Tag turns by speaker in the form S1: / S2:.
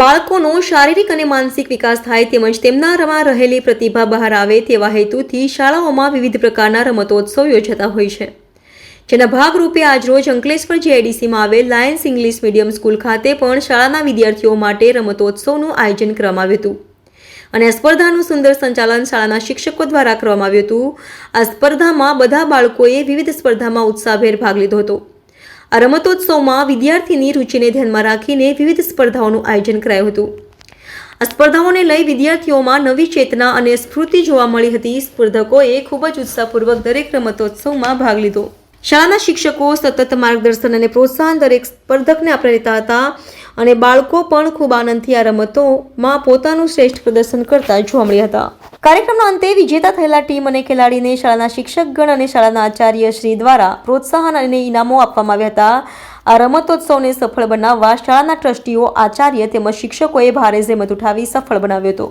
S1: બાળકોનો શારીરિક અને માનસિક વિકાસ થાય તેમજ તેમનામાં રહેલી પ્રતિભા બહાર આવે તેવા હેતુથી શાળાઓમાં વિવિધ પ્રકારના રમતોત્સવ યોજાતા હોય છે, જેના ભાગરૂપે આજરોજ અંકલેશ્વર જીઆઈડીસીમાં આવેલ લાયન્સ ઇંગ્લિશ મીડિયમ સ્કૂલ ખાતે પણ શાળાના વિદ્યાર્થીઓ માટે રમતોત્સવનું આયોજન કરવામાં આવ્યું હતું અને આ સ્પર્ધાનું સુંદર સંચાલન શાળાના શિક્ષકો દ્વારા કરવામાં આવ્યું હતું। આ સ્પર્ધામાં બધા બાળકોએ વિવિધ સ્પર્ધામાં ઉત્સાહભેર ભાગ લીધો હતો। આ રમતોત્સવમાં વિદ્યાર્થીની રૂચિને ધ્યાનમાં રાખીને વિવિધ સ્પર્ધાઓનું આયોજન કરાયું હતું। આ સ્પર્ધાઓને લઈ વિદ્યાર્થીઓમાં નવી ચેતના અને સ્ફૂર્તિ જોવા મળી હતી। સ્પર્ધકોએ ખૂબ જ ઉત્સાહપૂર્વક દરેક રમતોત્સવમાં ભાગ લીધો। શાળાના શિક્ષકો સતત માર્ગદર્શન અને પ્રોત્સાહન દરેક સ્પર્ધકને આપતા રહેતા હતા અને બાળકો પણ ખૂબ આનંદથી આ રમતોમાં પોતાનું શ્રેષ્ઠ પ્રદર્શન કરતા જોવા મળ્યા હતા। કાર્યક્રમના અંતે વિજેતા થયેલા ટીમ અને ખેલાડીને શાળાના શિક્ષકગણ અને શાળાના આચાર્યશ્રી દ્વારા પ્રોત્સાહન અને ઇનામો આપવામાં આવ્યા હતા। આ રમતોત્સવને સફળ બનાવવા શાળાના ટ્રસ્ટીઓ, આચાર્ય તેમજ શિક્ષકોએ ભારે જહેમત ઉઠાવી સફળ બનાવ્યો હતો।